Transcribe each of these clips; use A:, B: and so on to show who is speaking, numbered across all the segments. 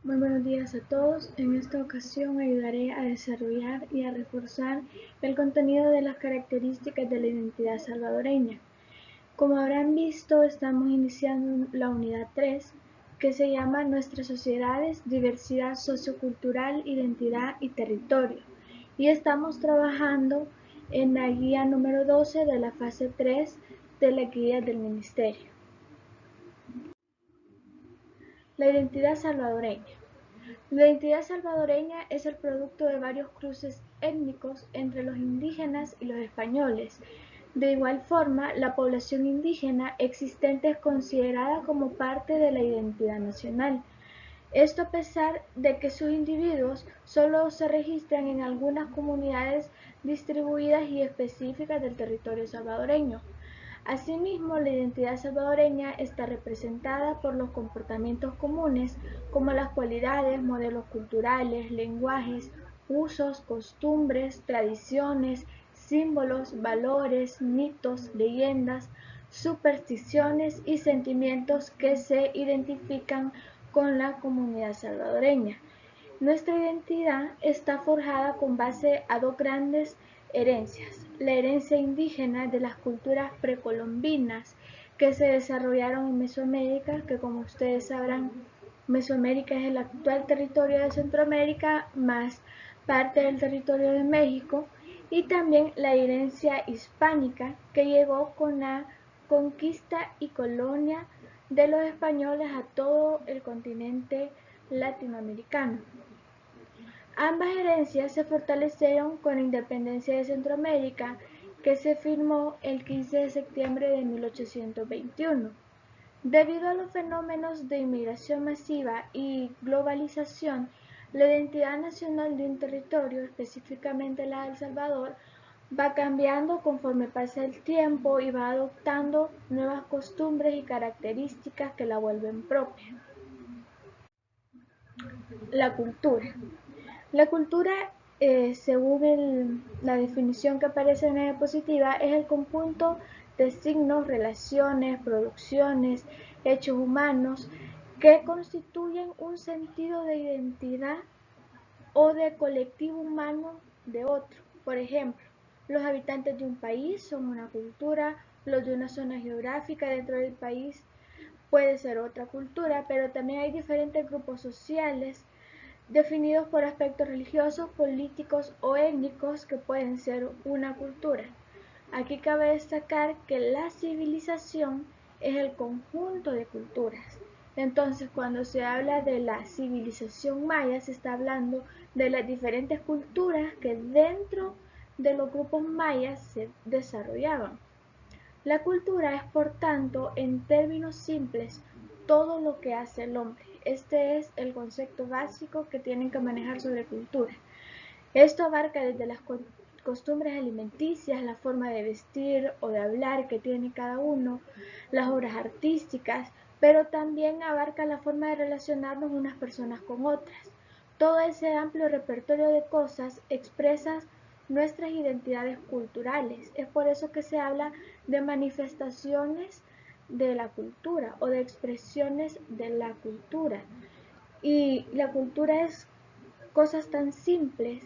A: Muy buenos días a todos. En esta ocasión ayudaré a desarrollar y a reforzar el contenido de las características de la identidad salvadoreña. Como habrán visto, estamos iniciando la unidad 3, que se llama Nuestras sociedades, diversidad sociocultural, identidad y territorio. Y estamos trabajando en la guía número 12 de la fase 3 de la guía del Ministerio. La identidad salvadoreña. La identidad salvadoreña es el producto de varios cruces étnicos entre los indígenas y los españoles. De igual forma, la población indígena existente es considerada como parte de la identidad nacional. Esto a pesar de que sus individuos solo se registran en algunas comunidades distribuidas y específicas del territorio salvadoreño. Asimismo, la identidad salvadoreña está representada por los comportamientos comunes como las cualidades, modelos culturales, lenguajes, usos, costumbres, tradiciones, símbolos, valores, mitos, leyendas, supersticiones y sentimientos que se identifican con la comunidad salvadoreña. Nuestra identidad está forjada con base a dos grandes herencias: la herencia indígena de las culturas precolombinas que se desarrollaron en Mesoamérica, que como ustedes sabrán, Mesoamérica es el actual territorio de Centroamérica más parte del territorio de México, y también la herencia hispánica que llegó con la conquista y colonia de los españoles a todo el continente latinoamericano. Ambas herencias se fortalecieron con la independencia de Centroamérica, que se firmó el 15 de septiembre de 1821. Debido a los fenómenos de inmigración masiva y globalización, la identidad nacional de un territorio, específicamente la de El Salvador, va cambiando conforme pasa el tiempo y va adoptando nuevas costumbres y características que la vuelven propia. La cultura. La cultura, según la definición que aparece en la diapositiva, es el conjunto de signos, relaciones, producciones, hechos humanos que constituyen un sentido de identidad o de colectivo humano de otro. Por ejemplo, los habitantes de un país son una cultura, los de una zona geográfica dentro del país puede ser otra cultura, pero también hay diferentes grupos sociales definidos por aspectos religiosos, políticos o étnicos que pueden ser una cultura. Aquí cabe destacar que la civilización es el conjunto de culturas. Entonces, cuando se habla de la civilización maya, se está hablando de las diferentes culturas que dentro de los grupos mayas se desarrollaban. La cultura es, por tanto, en términos simples, todo lo que hace el hombre. Este es el concepto básico que tienen que manejar sobre cultura. Esto abarca desde las costumbres alimenticias, la forma de vestir o de hablar que tiene cada uno, las obras artísticas, pero también abarca la forma de relacionarnos unas personas con otras. Todo ese amplio repertorio de cosas expresa nuestras identidades culturales. Es por eso que se habla de manifestaciones de la cultura o de expresiones de la cultura. Y la cultura es cosas tan simples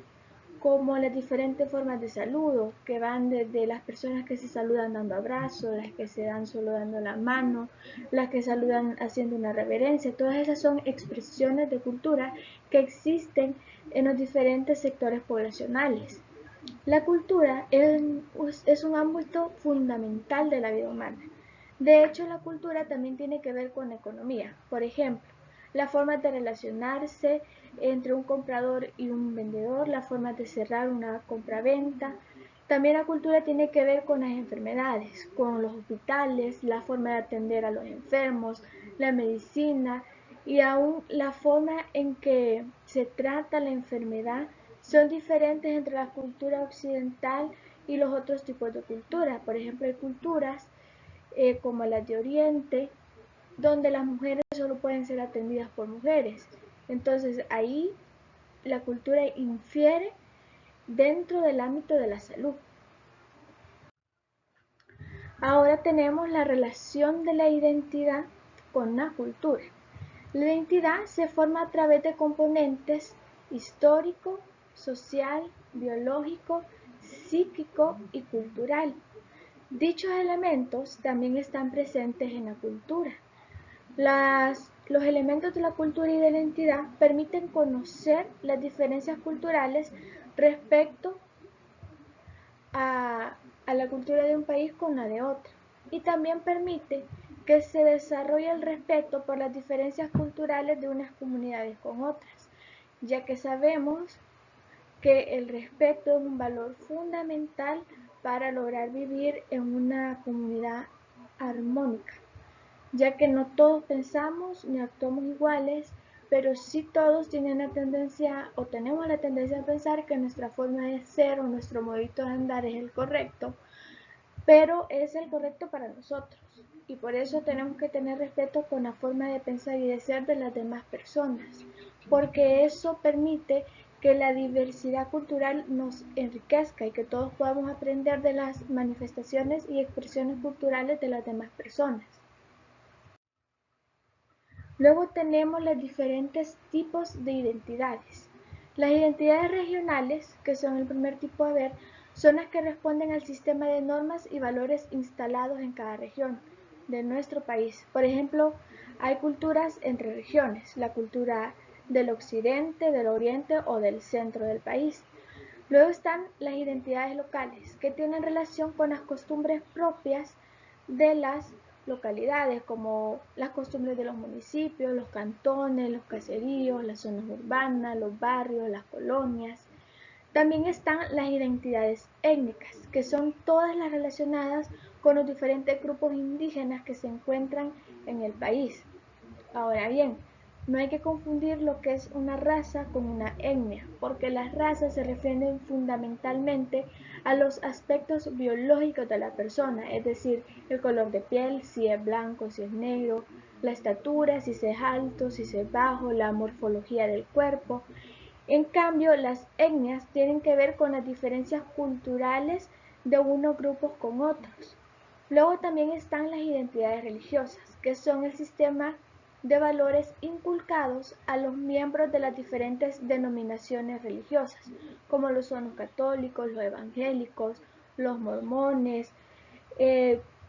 A: como las diferentes formas de saludo, que van desde las personas que se saludan dando abrazos, las que se dan solo dando la mano, las que saludan haciendo una reverencia. Todas esas son expresiones de cultura que existen en los diferentes sectores poblacionales. La cultura es un ámbito fundamental de la vida humana. De hecho, la cultura también tiene que ver con la economía. Por ejemplo, la forma de relacionarse entre un comprador y un vendedor, la forma de cerrar una compra-venta. También la cultura tiene que ver con las enfermedades, con los hospitales, la forma de atender a los enfermos, la medicina y aún la forma en que se trata la enfermedad son diferentes entre la cultura occidental y los otros tipos de cultura. Por ejemplo, hay culturas como las de Oriente, donde las mujeres solo pueden ser atendidas por mujeres. Entonces ahí la cultura infiere dentro del ámbito de la salud. Ahora tenemos la relación de la identidad con la cultura. La identidad se forma a través de componentes histórico, social, biológico, psíquico y cultural. Dichos elementos también están presentes en la cultura. Los elementos de la cultura y de la identidad permiten conocer las diferencias culturales respecto a la cultura de un país con la de otro, y también permite que se desarrolle el respeto por las diferencias culturales de unas comunidades con otras, ya que sabemos que el respeto es un valor fundamental para lograr vivir en una comunidad armónica, ya que no todos pensamos ni actuamos iguales, pero sí todos tienen la tendencia o tenemos la tendencia a pensar que nuestra forma de ser o nuestro modito de andar es el correcto, pero es el correcto para nosotros. Y por eso tenemos que tener respeto con la forma de pensar y de ser de las demás personas, porque eso permite que la diversidad cultural nos enriquezca y que todos podamos aprender de las manifestaciones y expresiones culturales de las demás personas. Luego tenemos los diferentes tipos de identidades. Las identidades regionales, que son el primer tipo a ver, son las que responden al sistema de normas y valores instalados en cada región de nuestro país. Por ejemplo, hay culturas entre regiones, la cultura del occidente, del oriente o del centro del país. Luego están las identidades locales, que tienen relación con las costumbres propias de las localidades, como las costumbres de los municipios, los cantones, los caseríos, las zonas urbanas, los barrios, las colonias. También están las identidades étnicas, que son todas las relacionadas con los diferentes grupos indígenas que se encuentran en el país. Ahora bien, no hay que confundir lo que es una raza con una etnia, porque las razas se refieren fundamentalmente a los aspectos biológicos de la persona, es decir, el color de piel, si es blanco, si es negro, la estatura, si es alto, si es bajo, la morfología del cuerpo. En cambio, las etnias tienen que ver con las diferencias culturales de unos grupos con otros. Luego también están las identidades religiosas, que son el sistema de valores inculcados a los miembros de las diferentes denominaciones religiosas, como lo son los católicos, los evangélicos, los mormones,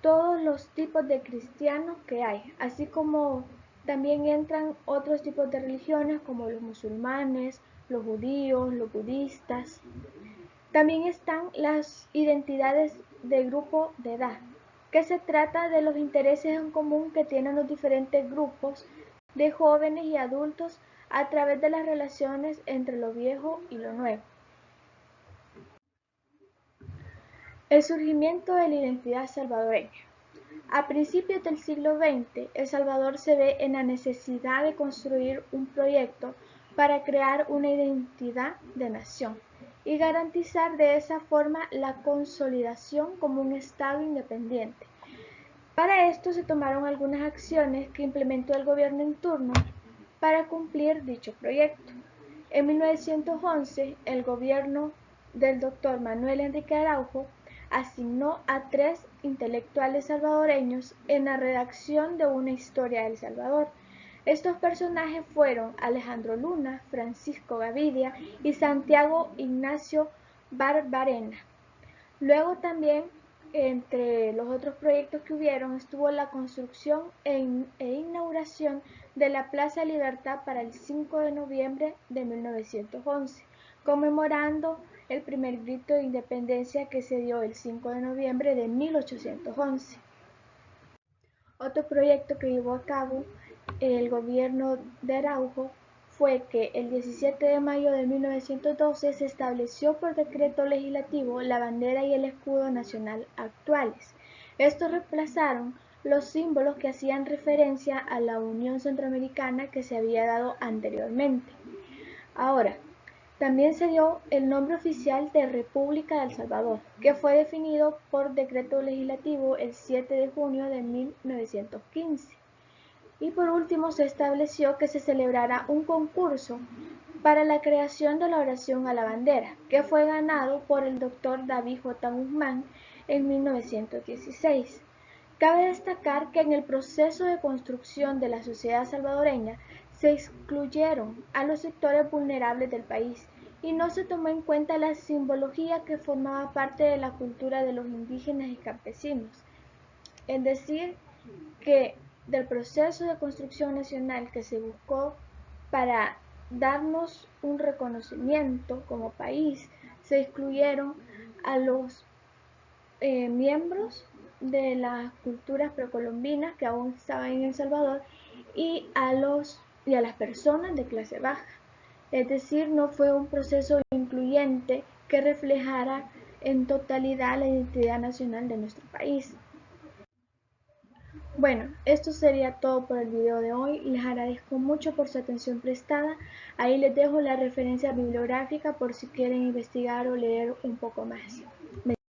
A: todos los tipos de cristianos que hay, así como también entran otros tipos de religiones como los musulmanes, los judíos, los budistas. También están las identidades de grupo de edad, que se trata de los intereses en común que tienen los diferentes grupos de jóvenes y adultos a través de las relaciones entre lo viejo y lo nuevo. El surgimiento de la identidad salvadoreña. A principios del siglo XX, El Salvador se ve en la necesidad de construir un proyecto para crear una identidad de nación y garantizar de esa forma la consolidación como un Estado independiente. Para esto se tomaron algunas acciones que implementó el gobierno en turno para cumplir dicho proyecto. En 1911, el gobierno del doctor Manuel Enrique Araujo asignó a 3 intelectuales salvadoreños en la redacción de una historia de El Salvador. Estos personajes fueron Alejandro Luna, Francisco Gavidia y Santiago Ignacio Barbarena. Luego también, entre los otros proyectos que hubieron, estuvo la construcción e inauguración de la Plaza Libertad para el 5 de noviembre de 1911, conmemorando el primer grito de independencia que se dio el 5 de noviembre de 1811. Otro proyecto que llevó a cabo el gobierno de Araujo fue que el 17 de mayo de 1912 se estableció por decreto legislativo la bandera y el escudo nacional actuales. Estos reemplazaron los símbolos que hacían referencia a la Unión Centroamericana que se había dado anteriormente. Ahora, también se dio el nombre oficial de República de El Salvador, que fue definido por decreto legislativo el 7 de junio de 1915. Y por último se estableció que se celebrara un concurso para la creación de la oración a la bandera, que fue ganado por el doctor David J. Guzmán en 1916. Cabe destacar que en el proceso de construcción de la sociedad salvadoreña Se excluyeron a los sectores vulnerables del país y no se tomó en cuenta la simbología que formaba parte de la cultura de los indígenas y campesinos. Es decir, que del proceso de construcción nacional que se buscó para darnos un reconocimiento como país, se excluyeron a los miembros de las culturas precolombinas que aún estaban en El Salvador y a las personas de clase baja. Es decir, no fue un proceso incluyente que reflejara en totalidad la identidad nacional de nuestro país. Bueno, esto sería todo por el video de hoy. Les agradezco mucho por su atención prestada. Ahí les dejo la referencia bibliográfica por si quieren investigar o leer un poco más.